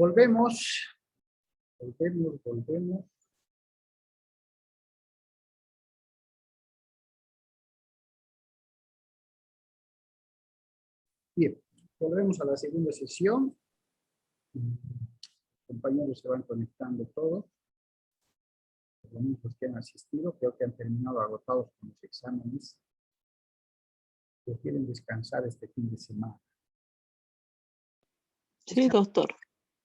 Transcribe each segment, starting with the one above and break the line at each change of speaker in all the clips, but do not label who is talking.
Volvemos, volvemos. Bien, volvemos a la segunda sesión. Los compañeros se van conectando todos. Por lo menos los que han asistido, creo que han terminado agotados con los exámenes. Quieren descansar este fin de semana.
Sí, doctor.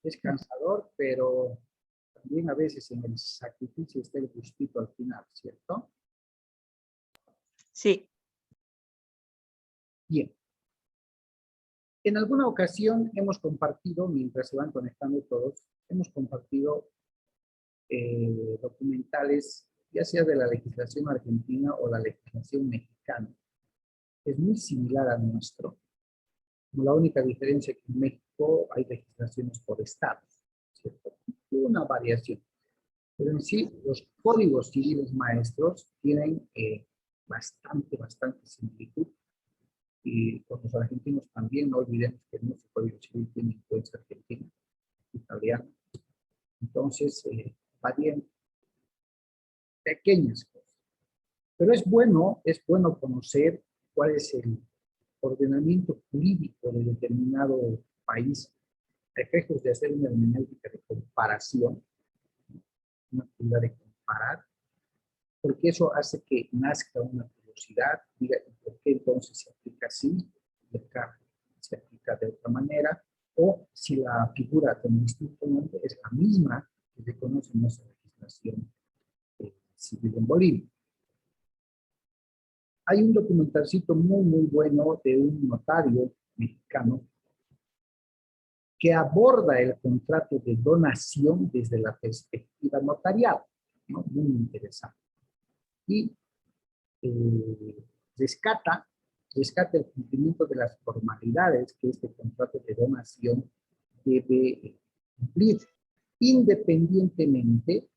Es cansador, pero también a veces en el sacrificio está el gustito al final, ¿cierto?
Sí.
Bien. En alguna ocasión hemos compartido, mientras se van conectando todos, hemos compartido documentales, ya sea de la legislación argentina o la legislación mexicana. Es muy similar al nuestro. La única diferencia es que en México hay legislaciones por estados, ¿cierto? Una variación. Pero en sí, los códigos civiles maestros tienen bastante similitud. Y con los argentinos también, no olvidemos que nuestro código civil tiene influencia argentina, italiana. Entonces, varían pequeñas cosas. Pero es bueno conocer cuál es el ordenamiento jurídico de determinado país, a efectos de hacer una hermenéutica de comparación, una actividad de comparar, porque eso hace que nazca una curiosidad, diga, ¿por qué entonces se aplica así? Y acá se aplica de otra manera, o si la figura con distinto nombre es la misma que se conoce en nuestra legislación civil en Bolivia. Hay un documentalcito muy bueno de un notario mexicano que aborda el contrato de donación desde la perspectiva notarial, ¿no? Muy interesante. Y rescata el cumplimiento de las formalidades que este contrato de donación debe cumplir, independientemente,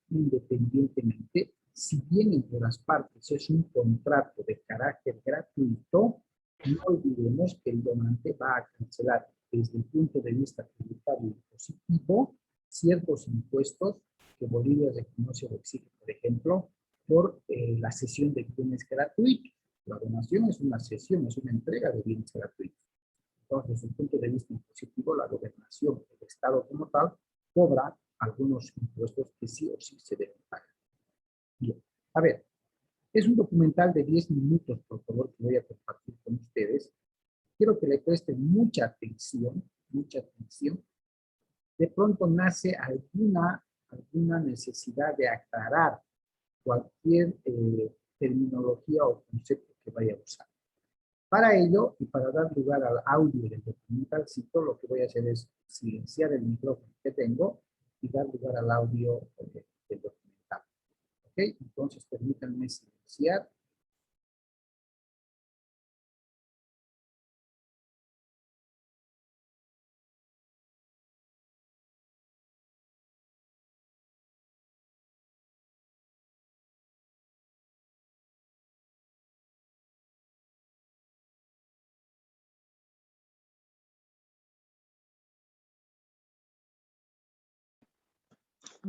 si bien entre las partes es un contrato de carácter gratuito, no olvidemos que el donante va a cancelar desde el punto de vista tributario y positivo ciertos impuestos que Bolivia reconoce o exige, por ejemplo, por la cesión de bienes gratuitos. La donación es una cesión, es una entrega de bienes gratuitos. Entonces, desde el punto de vista impositivo, la gobernación, el Estado como tal, cobra algunos impuestos que sí o sí se deben pagar. Bien, a ver, es un documental de 10 minutos, por favor, que voy a compartir con ustedes. Quiero que le presten mucha atención, mucha atención. De pronto nace alguna necesidad de aclarar cualquier terminología o concepto que vaya a usar. Para ello, y para dar lugar al audio del documentalcito, lo que voy a hacer es silenciar el micrófono que tengo y dar lugar al audio del documental. ¿Ok? Entonces, permítanme silenciar.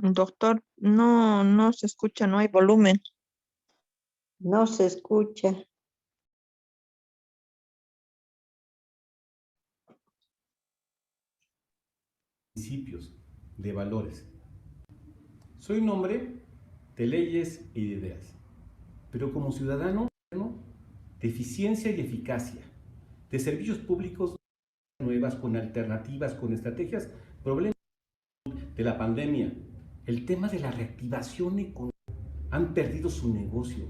Doctor, no se escucha, no hay volumen.
No se escucha.
Principios, de valores. Soy un hombre de leyes y de ideas, pero como ciudadano, de eficiencia y eficacia, de servicios públicos nuevas, con alternativas, con estrategias, problemas de la pandemia, el tema de la reactivación económica, han perdido su negocio.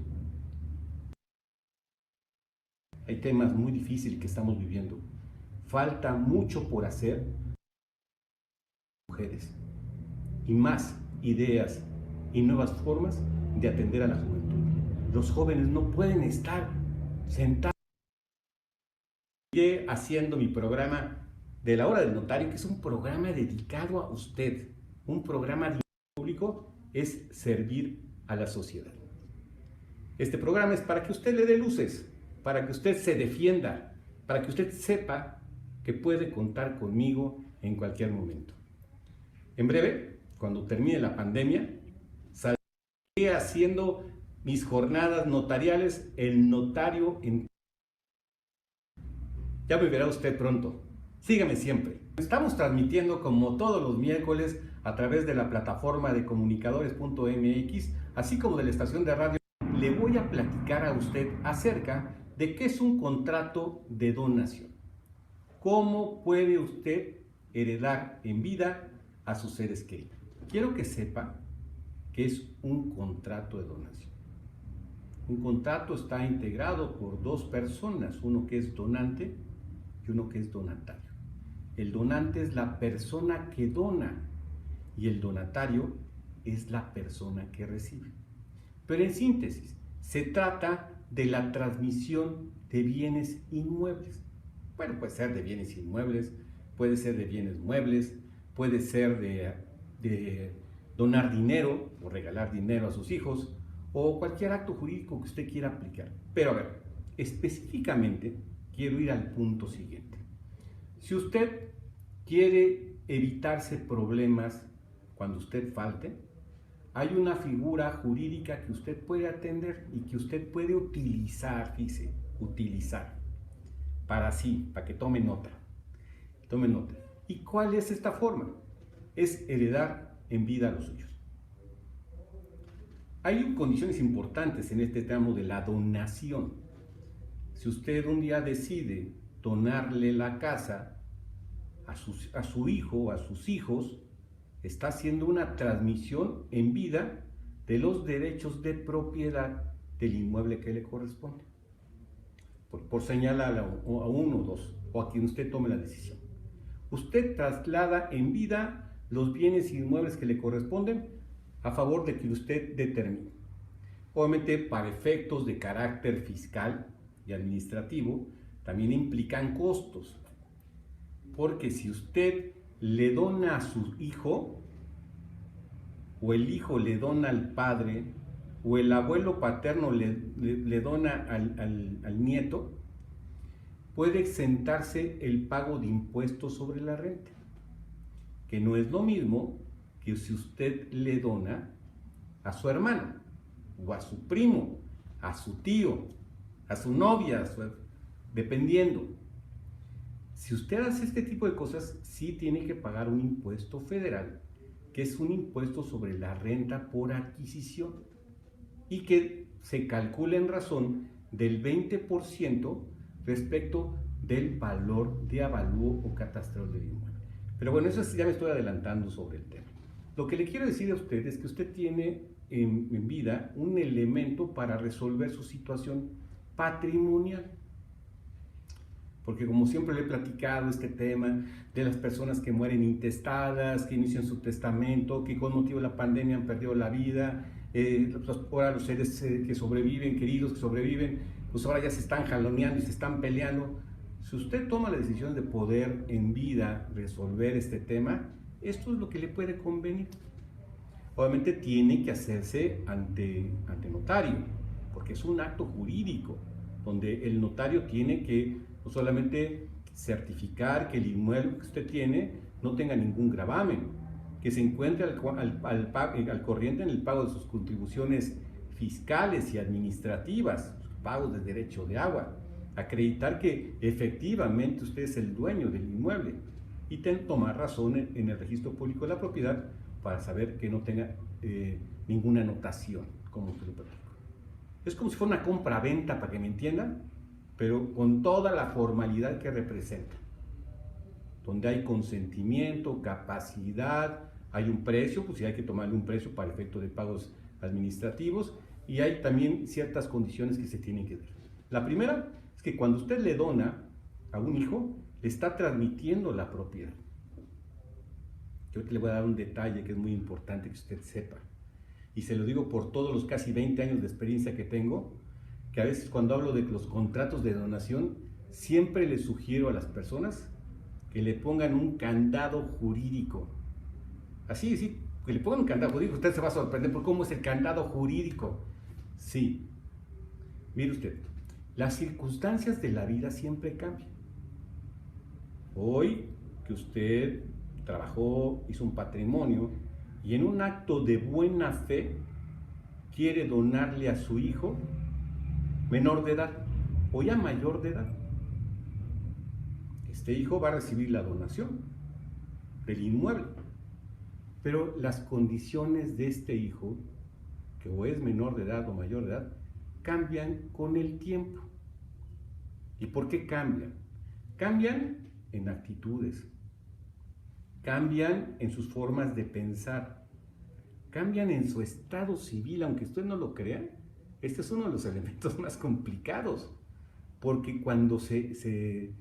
Hay temas muy difíciles que estamos viviendo. Falta mucho por hacer. Mujeres y más ideas y nuevas formas de atender a la juventud. Los jóvenes no pueden estar sentados. Llegué haciendo mi programa de la hora del notario, que es un programa dedicado a usted. Un programa público es servir a la sociedad. Este programa es para que usted le dé luces, para que usted se defienda, para que usted sepa que puede contar conmigo en cualquier momento. En breve, cuando termine la pandemia, saldré haciendo mis jornadas notariales, el notario en... Ya me verá usted pronto. Sígame siempre. Estamos transmitiendo como todos los miércoles a través de la plataforma de comunicadores.mx, así como de la estación de radio. Le voy a platicar a usted acerca de qué es un contrato de donación. ¿Cómo puede usted heredar en vida a sus seres queridos? Quiero que sepa que es un contrato de donación. Un contrato está integrado por dos personas, uno que es donante y uno que es donatario. El donante es la persona que dona y el donatario es la persona que recibe. Pero en síntesis, se trata de la transmisión de bienes inmuebles. Bueno, puede ser de bienes inmuebles, puede ser de bienes muebles, puede ser de donar dinero o regalar dinero a sus hijos o cualquier acto jurídico que usted quiera aplicar. Pero a ver, específicamente quiero ir al punto siguiente. Si usted quiere evitarse problemas cuando usted falte, hay una figura jurídica que usted puede atender y que usted puede utilizar, fíjese, utilizar, para que tome nota. Tome nota. ¿Y cuál es esta forma? Es heredar en vida a los suyos. Hay condiciones importantes en este tramo de la donación. Si usted un día decide donarle la casa a su hijo o a sus hijos, está haciendo una transmisión en vida de los derechos de propiedad del inmueble que le corresponde. Por señalar a uno o dos, o a quien usted tome la decisión. Usted traslada en vida los bienes inmuebles que le corresponden a favor de que usted determine. Obviamente, para efectos de carácter fiscal y administrativo, también implican costos. Porque si usted le dona a su hijo, o el hijo le dona al padre, o el abuelo paterno le dona al nieto, puede exentarse el pago de impuestos sobre la renta, que no es lo mismo que si usted le dona a su hermano, o a su primo, a su tío, a su novia, dependiendo. Si usted hace este tipo de cosas, sí tiene que pagar un impuesto federal, que es un impuesto sobre la renta por adquisición, y que se calcula en razón del 20% respecto del valor de avalúo o catastral del inmueble. Pero bueno, eso ya me estoy adelantando sobre el tema. Lo que le quiero decir a usted es que usted tiene en vida un elemento para resolver su situación patrimonial. Porque como siempre le he platicado este tema de las personas que mueren intestadas, que inician su testamento, que con motivo de la pandemia han perdido la vida, ahora los seres que sobreviven, queridos que sobreviven, pues ahora ya se están jaloneando y se están peleando. Si usted toma la decisión de poder en vida resolver este tema, esto es lo que le puede convenir. Obviamente tiene que hacerse ante notario, porque es un acto jurídico, donde el notario tiene que no solamente certificar que el inmueble que usted tiene no tenga ningún gravamen, que se encuentre al corriente en el pago de sus contribuciones fiscales y administrativas, pagos de derecho de agua, acreditar que efectivamente usted es el dueño del inmueble y tomar razón en el registro público de la propiedad para saber que no tenga ninguna anotación, como se lo platico. Es como si fuera una compra-venta, para que me entiendan, pero con toda la formalidad que representa, donde hay consentimiento, capacidad, hay un precio, pues sí hay que tomarle un precio para efecto de pagos administrativos, y hay también ciertas condiciones que se tienen que dar. La primera es que cuando usted le dona a un hijo, le está transmitiendo la propiedad. Yo te le voy a dar un detalle que es muy importante que usted sepa, y se lo digo por todos los casi 20 años de experiencia que tengo, que a veces cuando hablo de los contratos de donación, siempre les sugiero a las personas que le pongan un candado jurídico. Así, sí, que le pongan un candado jurídico. Usted se va a sorprender por cómo es el candado jurídico. Sí, mire usted, las circunstancias de la vida siempre cambian. Hoy que usted trabajó, hizo un patrimonio y en un acto de buena fe quiere donarle a su hijo menor de edad o ya mayor de edad. Este hijo va a recibir la donación del inmueble, pero las condiciones de este hijo, que o es menor de edad o mayor de edad, cambian con el tiempo. ¿Y por qué cambian? Cambian en actitudes, cambian en sus formas de pensar, cambian en su estado civil, aunque ustedes no lo crean. Este es uno de los elementos más complicados, porque cuando se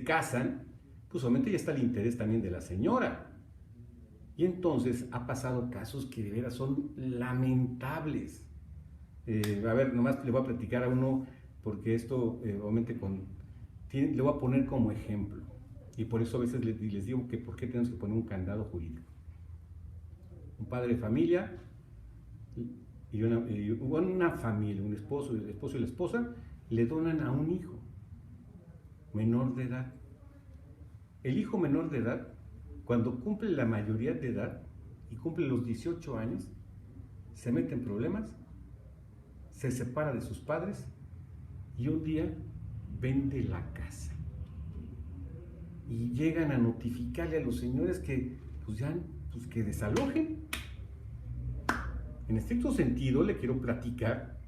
casan, pues obviamente ya está el interés también de la señora. Y entonces ha pasado casos que de veras son lamentables. A ver, nomás le voy a platicar a uno, porque esto obviamente le voy a poner como ejemplo. Y por eso a veces les digo que por qué tenemos que poner un candado jurídico. Un padre de familia y una familia, el esposo y la esposa, le donan a un hijo menor de edad. El hijo menor de edad, cuando cumple la mayoría de edad y cumple los 18 años, se mete en problemas, se separa de sus padres y un día vende la casa. Y llegan a notificarle a los señores que que desalojen. En estricto sentido le quiero platicar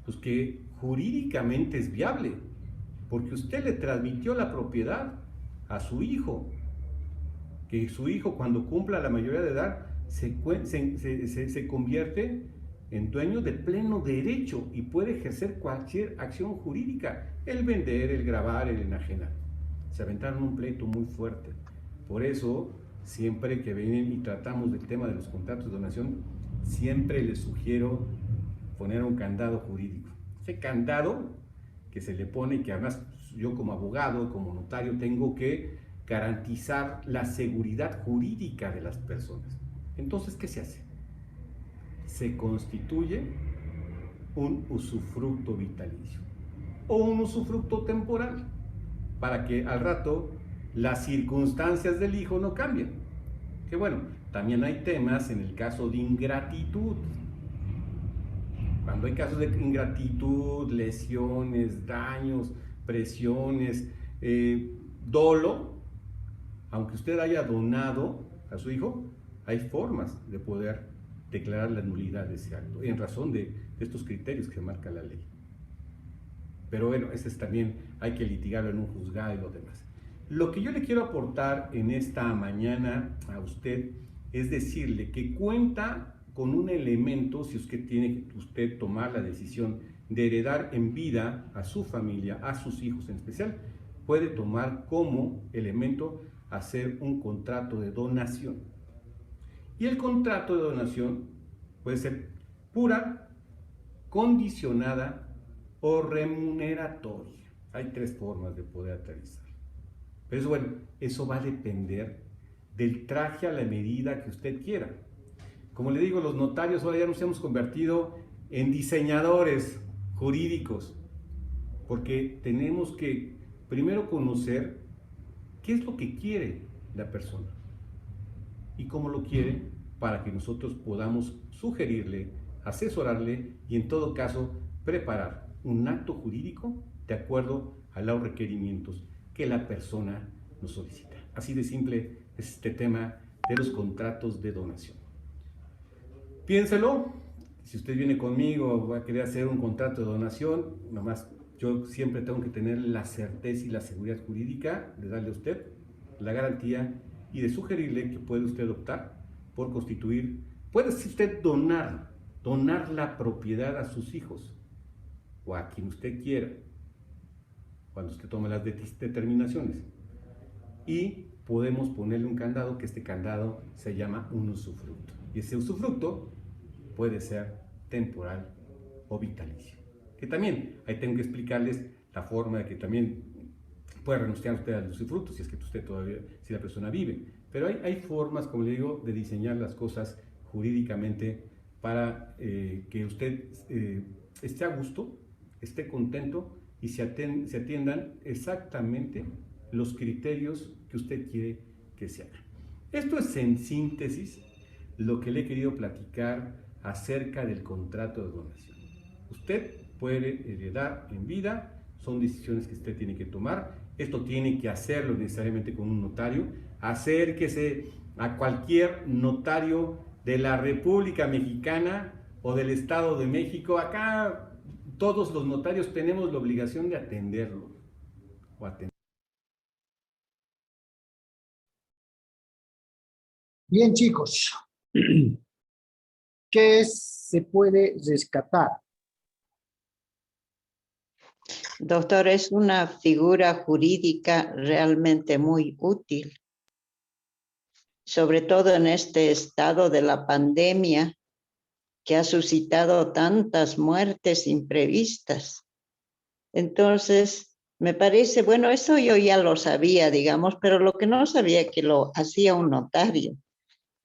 pues que jurídicamente es viable, porque usted le transmitió la propiedad a su hijo, que su hijo cuando cumpla la mayoría de edad se convierte en dueño de pleno derecho y puede ejercer cualquier acción jurídica, el vender, el gravar, el enajenar. Se aventaron un pleito muy fuerte. Por eso, siempre que vienen y tratamos del tema de los contratos de donación, siempre les sugiero poner un candado jurídico. Ese candado que se le pone, que además yo como abogado, como notario, tengo que garantizar la seguridad jurídica de las personas. Entonces, ¿qué se hace? Se constituye un usufructo vitalicio o un usufructo temporal para que al rato las circunstancias del hijo no cambien. Que bueno, también hay temas en el caso de ingratitud. Cuando hay casos de ingratitud, lesiones, daños, presiones, dolo, aunque usted haya donado a su hijo, hay formas de poder declarar la nulidad de ese acto, en razón de estos criterios que marca la ley. Pero bueno, ese también hay que litigarlo en un juzgado y lo demás. Lo que yo le quiero aportar en esta mañana a usted es decirle que cuenta con un elemento, si usted tiene que tomar la decisión de heredar en vida a su familia, a sus hijos en especial, puede tomar como elemento hacer un contrato de donación. Y el contrato de donación puede ser pura, condicionada o remuneratoria. Hay tres formas de poder aterrizar. Pero eso, bueno, eso va a depender del traje a la medida que usted quiera. Como le digo, los notarios ahora ya nos hemos convertido en diseñadores jurídicos, porque tenemos que primero conocer qué es lo que quiere la persona y cómo lo quiere para que nosotros podamos sugerirle, asesorarle y en todo caso preparar un acto jurídico de acuerdo a los requerimientos que la persona nos solicita. Así de simple es este tema de los contratos de donación. Piénselo, si usted viene conmigo va a querer hacer un contrato de donación, nomás yo siempre tengo que tener la certeza y la seguridad jurídica de darle a usted la garantía y de sugerirle que puede usted optar por constituir, puede usted donar la propiedad a sus hijos o a quien usted quiera, cuando usted tome las determinaciones. Y podemos ponerle un candado, que este candado se llama un usufructo. Y ese usufructo puede ser temporal o vitalicio. Que también, ahí tengo que explicarles la forma de que también puede renunciar usted al usufructo si es que usted todavía, si la persona vive. Pero hay formas, como le digo, de diseñar las cosas jurídicamente para que usted esté a gusto, esté contento y se atiendan exactamente los criterios que usted quiere que se hagan. Esto es en síntesis lo que le he querido platicar acerca del contrato de donación. Usted puede heredar en vida, son decisiones que usted tiene que tomar. Esto tiene que hacerlo necesariamente con un notario. Acérquese a cualquier notario de la República Mexicana o del Estado de México. Acá todos los notarios tenemos la obligación de atenderlo o atender.
Bien, chicos. ¿Qué se puede rescatar?
Doctor, es una figura jurídica realmente muy útil, sobre todo en este estado de la pandemia que ha suscitado tantas muertes imprevistas. Entonces, me parece, bueno, eso yo ya lo sabía, digamos, pero lo que no sabía que lo hacía un notario.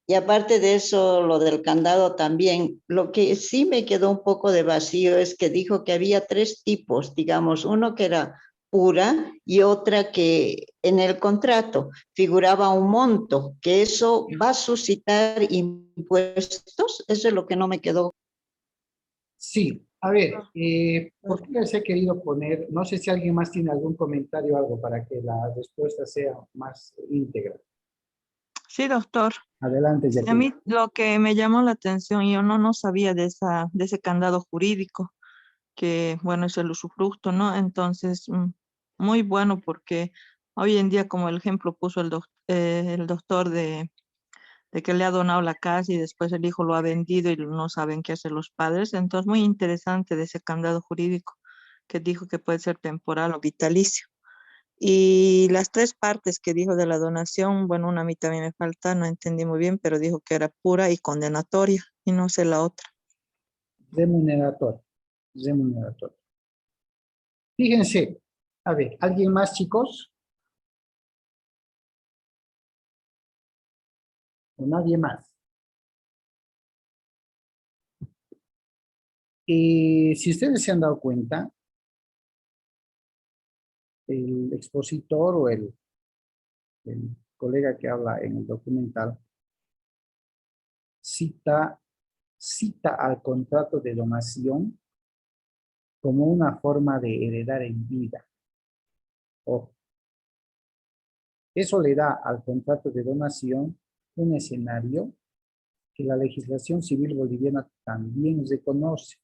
Y aparte de eso, lo del candado también, lo que sí me quedó un poco de vacío es que dijo que había 3 tipos, digamos, uno que era pura y otra que en el contrato figuraba un monto, que eso va a suscitar impuestos, eso es lo que no me quedó.
Sí, a ver, ¿por qué les he querido poner? No sé si alguien más tiene algún comentario o algo para que la respuesta sea más íntegra.
Sí, doctor.
Adelante,
Sí, a
Jacqueline.
mí lo que me llamó la atención, yo no sabía de ese candado jurídico, que bueno, es el usufructo, ¿no? Entonces, muy bueno porque hoy en día, como el ejemplo puso el doctor de que le ha donado la casa y después el hijo lo ha vendido y no saben qué hacer los padres. Entonces, muy interesante de ese candado jurídico que dijo que puede ser temporal o vitalicio. Y las 3 partes que dijo de la donación, bueno, una a mí también me falta, no entendí muy bien, pero dijo que era pura y condenatoria y no sé la otra.
Remuneratorio. Remuneratorio. Fíjense, a ver, ¿alguien más, chicos? ¿O nadie más? Si ustedes se han dado cuenta, el expositor o el colega que habla en el documental cita al contrato de donación como una forma de heredar en vida. Ojo, eso le da al contrato de donación un escenario que la legislación civil boliviana también reconoce.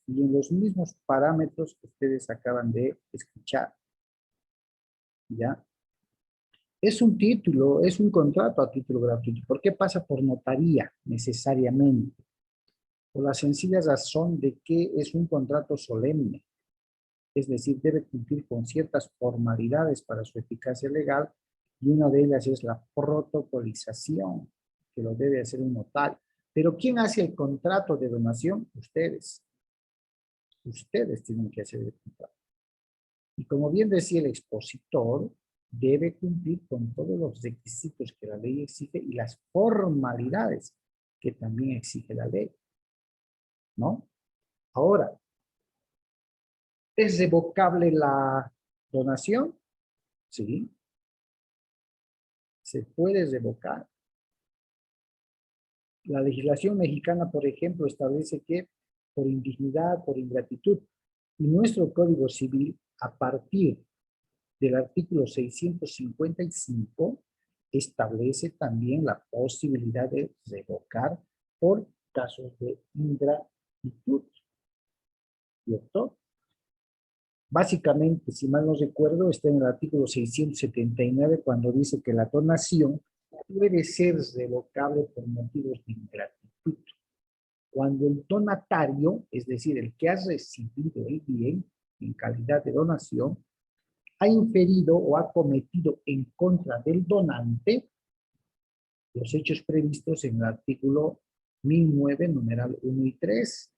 Y en los mismos parámetros que ustedes acaban de escuchar. ¿Ya? Es un título, es un contrato a título gratuito. ¿Por qué pasa por notaría necesariamente? Por la sencilla razón de que es un contrato solemne. Es decir, debe cumplir con ciertas formalidades para su eficacia legal y una de ellas es la protocolización, que lo debe hacer un notario. Pero ¿quién hace el contrato de donación? Ustedes. Ustedes tienen que hacer el contrato. Y como bien decía el expositor, debe cumplir con todos los requisitos que la ley exige y las formalidades que también exige la ley, ¿no? Ahora, ¿es revocable la donación? Sí, se puede revocar. La legislación mexicana, por ejemplo, establece que por indignidad, por ingratitud, y nuestro Código Civil, a partir del artículo 655, establece también la posibilidad de revocar por casos de ingratitud. ¿Cierto? Básicamente, si mal no recuerdo, está en el artículo 679 cuando dice que la donación puede ser revocable por motivos de ingratitud. Cuando el donatario, es decir, el que ha recibido el bien en calidad de donación, ha inferido o ha cometido en contra del donante los hechos previstos en el artículo 1009, numeral 1 y 3.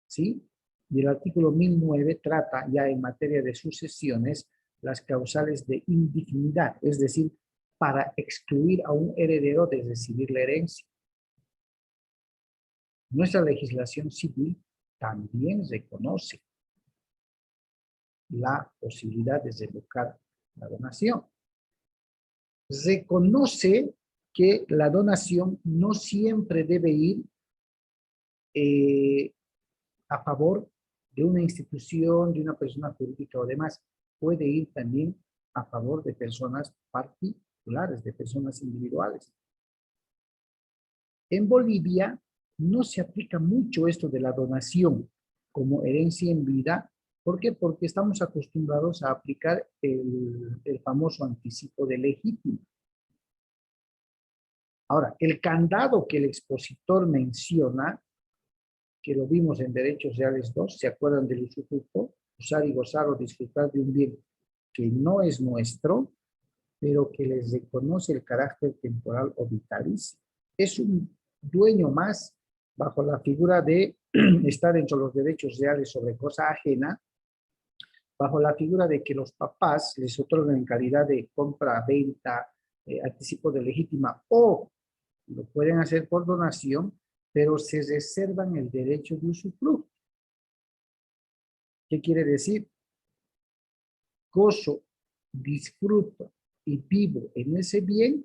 ¿Sí? Y el artículo 1009 trata ya en materia de sucesiones las causales de indignidad, es decir, para excluir a un heredero de recibir la herencia. Nuestra legislación civil también reconoce la posibilidad de revocar la donación. Reconoce que la donación no siempre debe ir a favor de una institución, de una persona jurídica o demás. Puede ir también a favor de personas particulares, de personas individuales. En Bolivia no se aplica mucho esto de la donación como herencia en vida. ¿Por qué? Porque estamos acostumbrados a aplicar el famoso anticipo de legítimo. Ahora, el candado que el expositor menciona, que lo vimos en Derechos Reales 2, ¿se acuerdan del usufructo? Usar y gozar o disfrutar de un bien que no es nuestro, pero que les reconoce el carácter temporal o vitalicio. Es un dueño más bajo la figura de estar dentro de los derechos reales sobre cosa ajena, bajo la figura de que los papás les otorgan en calidad de compra, venta, anticipo de legítima, o lo pueden hacer por donación, pero se reservan el derecho de usufructo. ¿Qué quiere decir? Gozo, disfruto y vivo en ese bien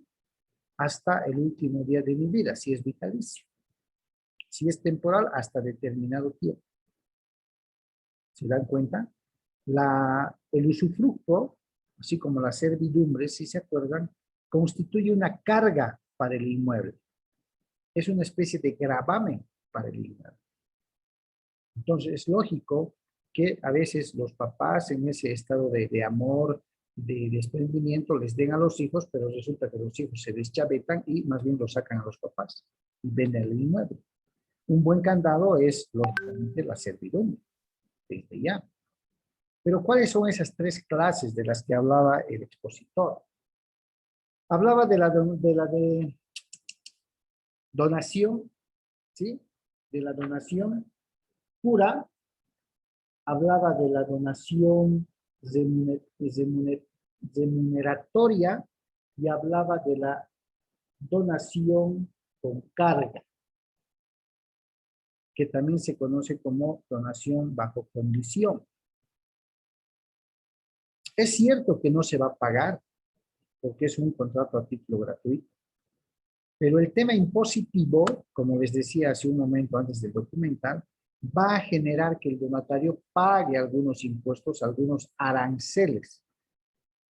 hasta el último día de mi vida, si es vitalicio. Si es temporal, hasta determinado tiempo. ¿Se dan cuenta? El usufructo, así como la servidumbre, si se acuerdan, constituye una carga para el inmueble. Es una especie de gravamen para el inmueble. Entonces es lógico que a veces los papás en ese estado de amor, de desprendimiento, les den a los hijos, pero resulta que los hijos se deschavetan y más bien los sacan a los papás y venden el inmueble. Un buen candado es, lógicamente, la servidumbre, desde ya. Pero ¿cuáles son esas tres clases de las que hablaba el expositor? Hablaba de la donación, ¿sí? De la donación pura, hablaba de la donación remuneratoria y hablaba de la donación con carga, que también se conoce como donación bajo condición. Es cierto que no se va a pagar porque es un contrato a título gratuito, pero el tema impositivo, como les decía hace un momento antes del documental, va a generar que el donatario pague algunos impuestos, algunos aranceles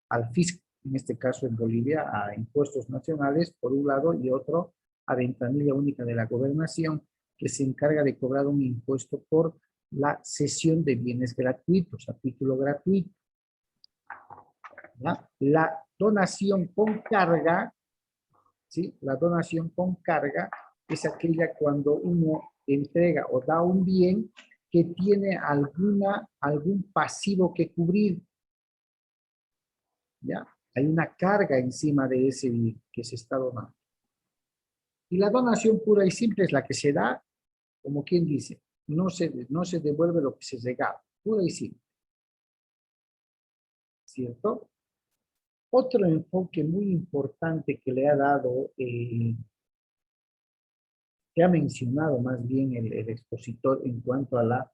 al fisco, en este caso en Bolivia, a impuestos nacionales por un lado y otro a ventanilla única de la gobernación, que se encarga de cobrar un impuesto por la cesión de bienes gratuitos, a título gratuito. ¿Ya? La donación con carga, ¿sí? La donación con carga es aquella cuando uno entrega o da un bien que tiene algún pasivo que cubrir. ¿Ya? Hay una carga encima de ese bien que se está donando. Y la donación pura y simple es la que se da, como quien dice, no se devuelve lo que se regala, pura y simple. ¿Cierto? Otro enfoque muy importante que le ha dado, que ha mencionado más bien el expositor en cuanto a la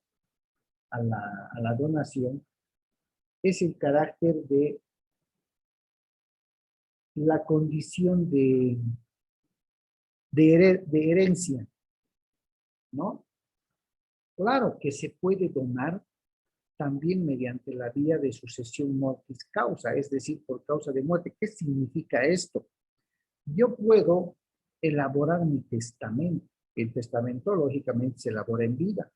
donación, es el carácter de la condición de herencia, ¿no? Claro que se puede donar también mediante la vía de sucesión mortis causa, es decir, por causa de muerte. ¿Qué significa esto? Yo puedo elaborar mi testamento. El testamento, lógicamente, se elabora en vida.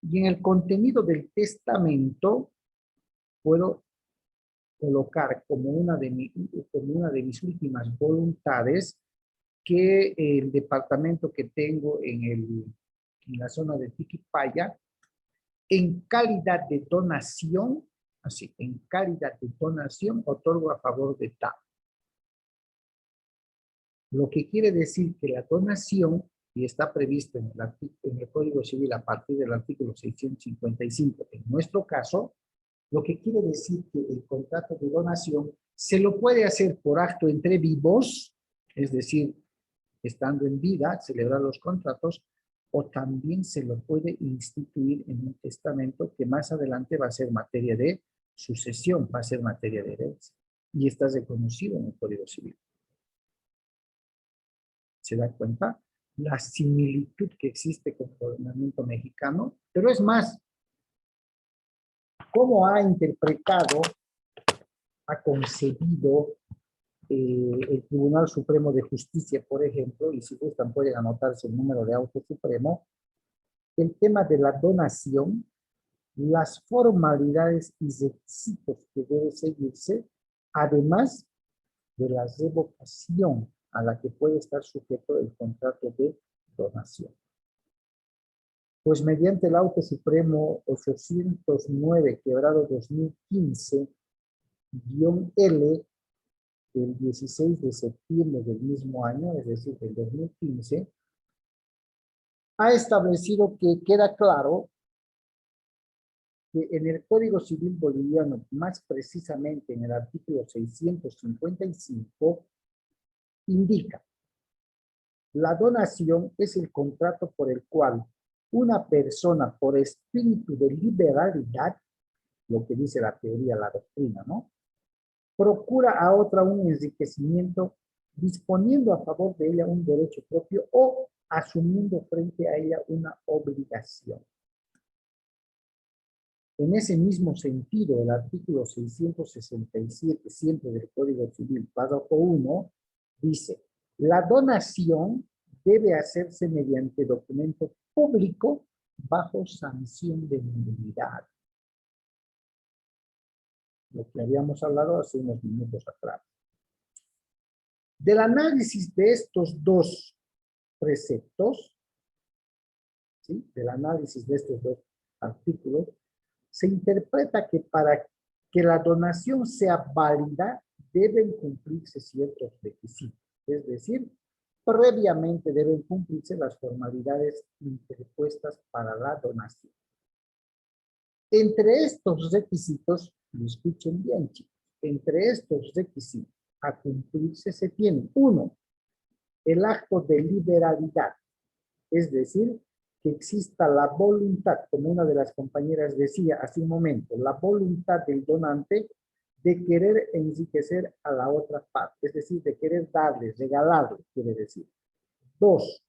Y en el contenido del testamento puedo colocar como una de mis últimas voluntades que el departamento que tengo en la zona de Tiquipaya, en calidad de donación, así, en calidad de donación, otorgo a favor de tal. Lo que quiere decir que la donación, y está previsto en el Código Civil a partir del artículo 655, en nuestro caso, lo que quiere decir que el contrato de donación se lo puede hacer por acto entre vivos, es decir, estando en vida, celebrar los contratos, o también se lo puede instituir en un testamento que más adelante va a ser materia de sucesión, va a ser materia de herencia. Y está reconocido en el Código Civil. ¿Se da cuenta? La similitud que existe con el ordenamiento mexicano, pero es más, cómo ha interpretado, ha concebido el Tribunal Supremo de Justicia, por ejemplo, y si gustan pueden anotarse el número de auto supremo, el tema de la donación, las formalidades y requisitos que debe seguirse, además de la revocación a la que puede estar sujeto el contrato de donación. Pues mediante el auto supremo 809, quebrado 2015-L, del 16 de septiembre del mismo año, es decir, del 2015, ha establecido que queda claro que en el Código Civil boliviano, más precisamente en el artículo 655, indica: la donación es el contrato por el cual una persona, por espíritu de liberalidad, lo que dice la teoría, la doctrina, ¿no?, procura a otra un enriquecimiento, disponiendo a favor de ella un derecho propio o asumiendo frente a ella una obligación. En ese mismo sentido, el artículo 667, siempre del Código Civil, párrafo 1, dice: la donación debe hacerse mediante documento público bajo sanción de nulidad. Lo que habíamos hablado hace unos minutos atrás. Del análisis de estos dos preceptos, ¿sí?, del análisis de estos dos artículos, se interpreta que para que la donación sea válida deben cumplirse ciertos requisitos. Es decir, previamente deben cumplirse las formalidades interpuestas para la donación. Entre estos requisitos, lo escuchen bien, chicos, entre estos requisitos a cumplirse se tienen: 1, el acto de liberalidad, es decir, que exista la voluntad, como una de las compañeras decía hace un momento, la voluntad del donante de querer enriquecer a la otra parte, es decir, de querer darle, regalarle, quiere decir. 2,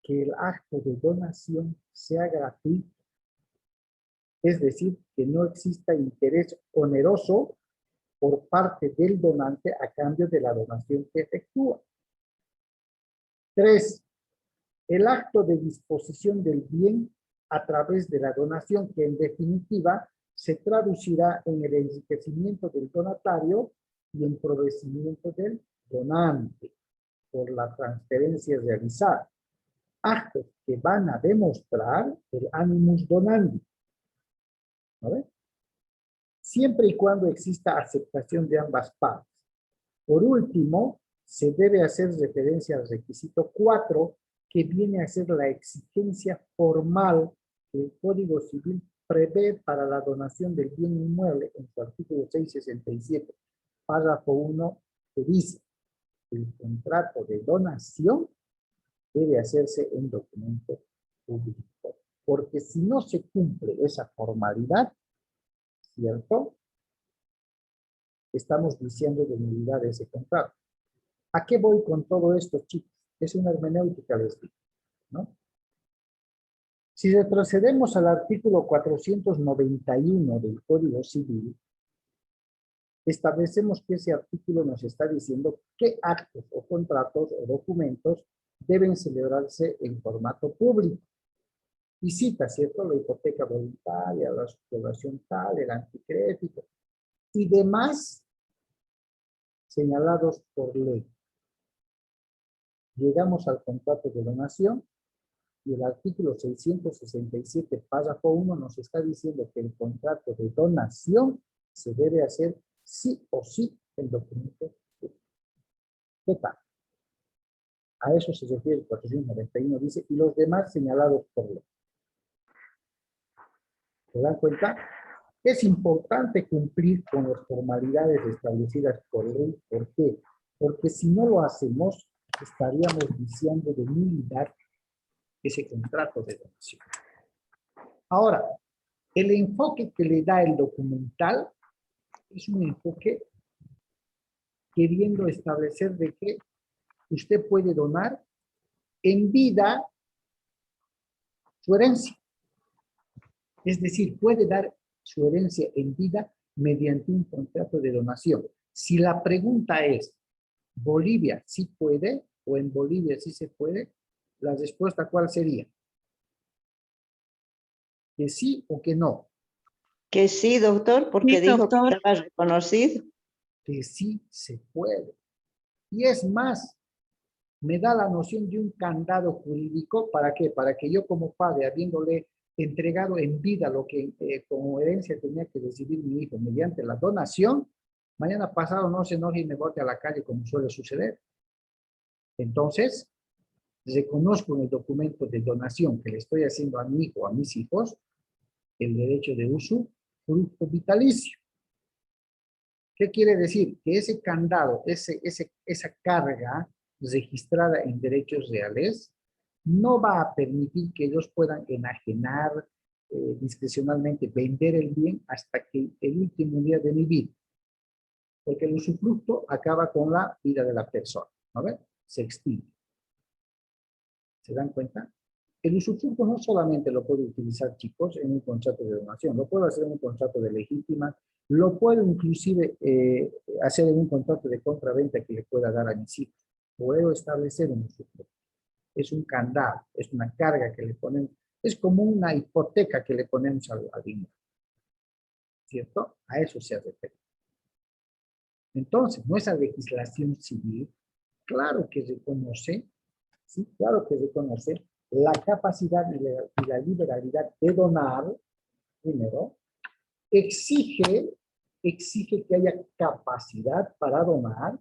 que el acto de donación sea gratuito, es decir, que no exista interés oneroso por parte del donante a cambio de la donación que efectúa. 3, el acto de disposición del bien a través de la donación, que en definitiva se traducirá en el enriquecimiento del donatario y en empobrecimiento del donante por la transferencia realizada. Actos que van a demostrar el animus donandi, ¿no? Siempre y cuando exista aceptación de ambas partes. Por último, se debe hacer referencia al requisito 4, que viene a ser la exigencia formal que el Código Civil prevé para la donación del bien inmueble en su artículo 667, párrafo 1, que dice: el contrato de donación debe hacerse en documento público. Porque si no se cumple esa formalidad, ¿cierto?, estamos diciendo de nulidad de ese contrato. ¿A qué voy con todo esto, chicos? Es una hermenéutica, les digo, ¿no? Si retrocedemos al artículo 491 del Código Civil, establecemos que ese artículo nos está diciendo qué actos o contratos o documentos deben celebrarse en formato público. Y cita, ¿cierto?, la hipoteca voluntaria, la subrogación tal, el anticrédito y demás señalados por ley. Llegamos al contrato de donación y el artículo 667, párrafo 1, nos está diciendo que el contrato de donación se debe hacer sí o sí en documento público. ¿Qué tal? A eso se refiere el 491, dice, y los demás señalados por ley. ¿Se dan cuenta? Es importante cumplir con las formalidades establecidas por ley. ¿Por qué? Porque si no lo hacemos, estaríamos diciendo de nulidad ese contrato de donación. Ahora, el enfoque que le da el documental es un enfoque queriendo establecer de que usted puede donar en vida su herencia. Es decir, puede dar su herencia en vida mediante un contrato de donación. Si la pregunta es, ¿Bolivia sí puede o en Bolivia sí se puede? La respuesta, ¿cuál sería? ¿Que sí o que no?
Que sí, doctor, porque
Sí,
dijo que
doctor.
estaba reconocido.
Que sí se puede. Y es más, me da la noción de un candado jurídico. ¿Para qué? Para que yo como padre, habiéndole entregado en vida lo que como herencia tenía que recibir mi hijo mediante la donación, mañana pasado no se enoje y me bote a la calle como suele suceder. Entonces, reconozco en el documento de donación que le estoy haciendo a mi hijo, a mis hijos, el derecho de usufructo vitalicio. ¿Qué quiere decir? Que ese candado, esa carga registrada en derechos reales, no va a permitir que ellos puedan enajenar discrecionalmente, vender el bien hasta que el último día de mi vida. Porque el usufructo acaba con la vida de la persona, ¿no ven? Se extingue. ¿Se dan cuenta? El usufructo no solamente lo puedo utilizar, chicos, en un contrato de donación, lo puedo hacer en un contrato de legítima, lo puedo inclusive hacer en un contrato de compraventa que le pueda dar a mis hijos. Puedo establecer un usufructo. Es un candado, es una carga que le ponemos, es como una hipoteca que le ponemos al dinero. ¿Cierto? A eso se refiere. Entonces, nuestra legislación civil, claro que reconoce, sí, claro que reconoce la capacidad y la liberalidad de donar, primero, exige que haya capacidad para donar,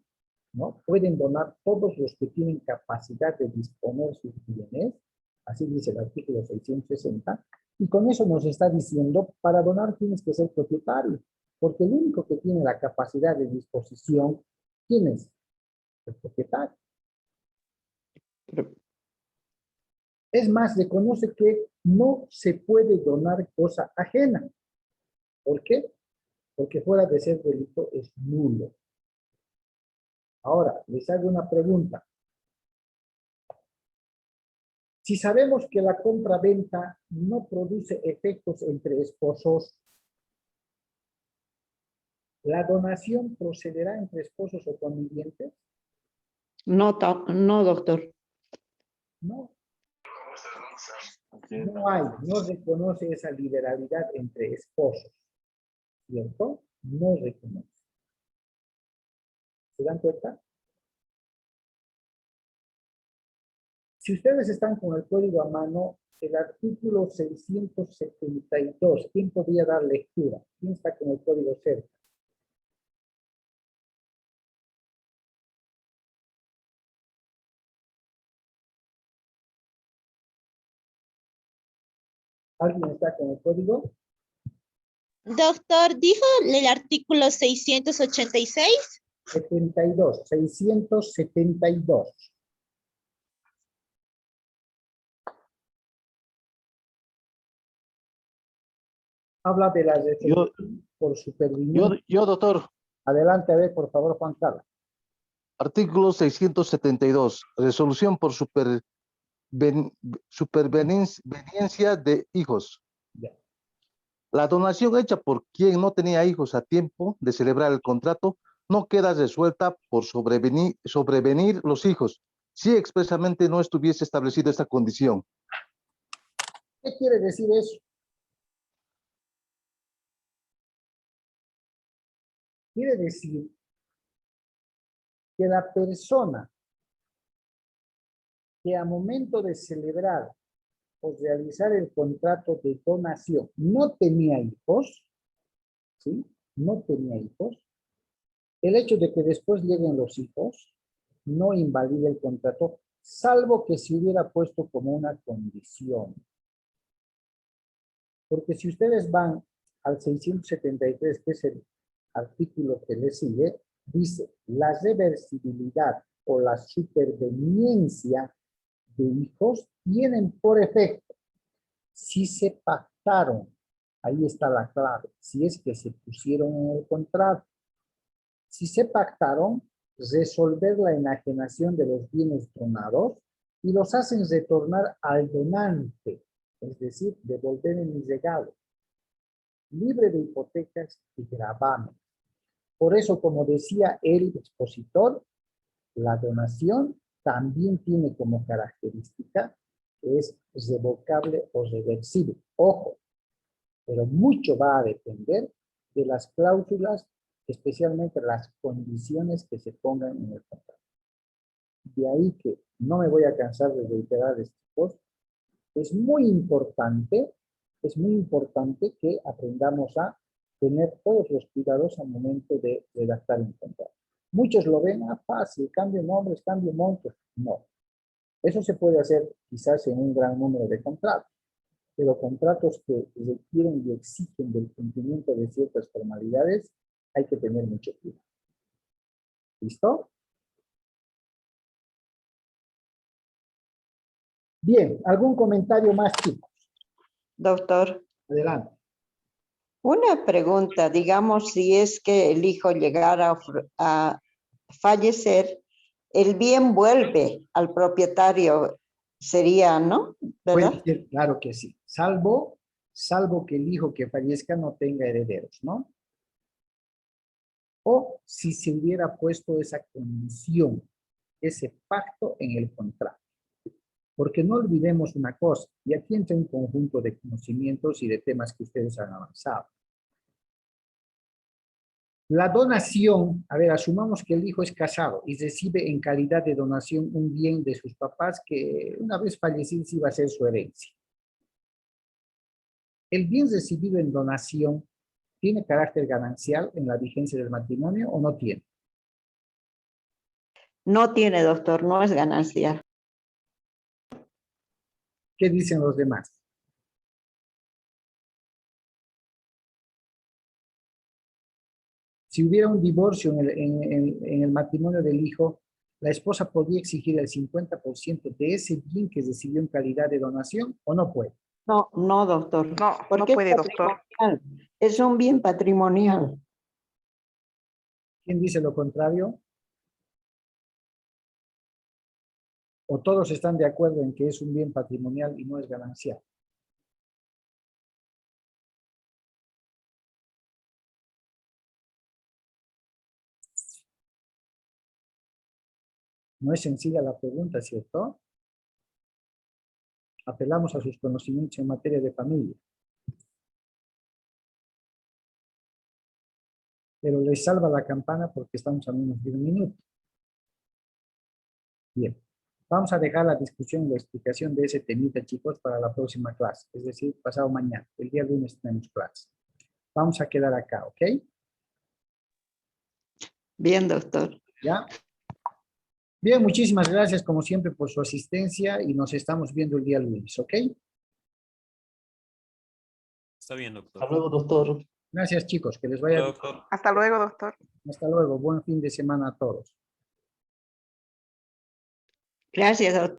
¿no? Pueden donar todos los que tienen capacidad de disponer sus bienes, así dice el artículo 660, y con eso nos está diciendo, para donar tienes que ser propietario, porque el único que tiene la capacidad de disposición, ¿quién es? El propietario. Es más, reconoce que no se puede donar cosa ajena. ¿Por qué? Porque fuera de ser delito es nulo. Ahora, les hago una pregunta. Si sabemos que la compra-venta no produce efectos entre esposos, ¿la donación procederá entre esposos o convivientes?
No, no, doctor.
No. No reconoce esa liberalidad entre esposos, ¿cierto? No reconoce. ¿Se dan cuenta? Si ustedes están con el código a mano, el artículo 672, ¿quién podría dar lectura? ¿Quién está con el código cerca? ¿Alguien está con el código?
Doctor, ¿dijo el artículo 686?
72, 672. Habla de la resolución por supervivencia.
Yo, doctor,
Adelante, a ver, por favor, Juan Carlos.
artículo 672, resolución por superveniencia de hijos.
Ya.
La donación hecha por quien no tenía hijos a tiempo de celebrar el contrato no queda resuelta por sobrevenir los hijos, si expresamente no estuviese establecido esta condición.
¿Qué quiere decir eso? Quiere decir que la persona que a momento de celebrar o realizar el contrato de donación no tenía hijos, ¿sí? No tenía hijos. El hecho de que después lleguen los hijos no invalida el contrato, salvo que se hubiera puesto como una condición. Porque si ustedes van al 673, que es el artículo que le sigue, dice, la reversibilidad o la superveniencia de hijos tienen por efecto, si se pactaron, ahí está la clave, si es que se pusieron en el contrato, si se pactaron, resolver la enajenación de los bienes donados y los hacen retornar al donante, es decir, devolver en mi regalo, libre de hipotecas y gravamen. Por eso, como decía el expositor, la donación también tiene como característica que es revocable o reversible. Ojo, pero mucho va a depender de las cláusulas, especialmente las condiciones que se pongan en el contrato. De ahí que no me voy a cansar de reiterar estos cosas. Es muy importante que aprendamos a tener todos los cuidados al momento de redactar un contrato. Muchos lo ven fácil, cambio nombres, cambio montos. No. Eso se puede hacer quizás en un gran número de contratos, pero contratos que requieren y exigen del cumplimiento de ciertas formalidades, hay que tener mucho cuidado. ¿Listo? Bien, ¿algún comentario más, chicos?
Doctor,
Adelante.
una pregunta, digamos, si es que el hijo llegara a fallecer, el bien vuelve al propietario, sería, ¿no? ¿Verdad?
Puede ser, claro que sí, salvo que el hijo que fallezca no tenga herederos, ¿no? O si se hubiera puesto esa condición, ese pacto en el contrato. Porque no olvidemos una cosa, y aquí entra un conjunto de conocimientos y de temas que ustedes han avanzado. La donación, a ver, asumamos que el hijo es casado y recibe en calidad de donación un bien de sus papás que una vez fallecidos iba a ser su herencia. ¿El bien recibido en donación tiene carácter ganancial en la vigencia del matrimonio o no tiene?
No tiene, doctor, no es ganancial.
¿Qué dicen los demás? Si hubiera un divorcio en el matrimonio del hijo, ¿la esposa podría exigir el 50% de ese bien que recibió en calidad de donación o no puede?
No, no, doctor.
No, no
Porque
puede,
es
doctor.
patrimonial. Es un bien patrimonial.
¿Quién dice lo contrario? ¿O todos están de acuerdo en que es un bien patrimonial y no es ganancial? No es sencilla la pregunta, ¿cierto? Apelamos a sus conocimientos en materia de familia. Pero les salva la campana porque estamos a menos de un minuto. Bien. Vamos a dejar la discusión y la explicación de ese temita, chicos, para la próxima clase. Es decir, pasado mañana. El día lunes tenemos clase. Vamos a quedar acá, ¿ok?
Bien, doctor.
¿Ya? Bien, muchísimas gracias como siempre por su asistencia y nos estamos viendo el día lunes, ¿ok?
Está bien, doctor.
Hasta luego, doctor.
Gracias, chicos. Que les vaya
Hola,
bien.
doctor.
Hasta luego, doctor.
Hasta luego. Buen fin de semana a todos.
Gracias, doctor.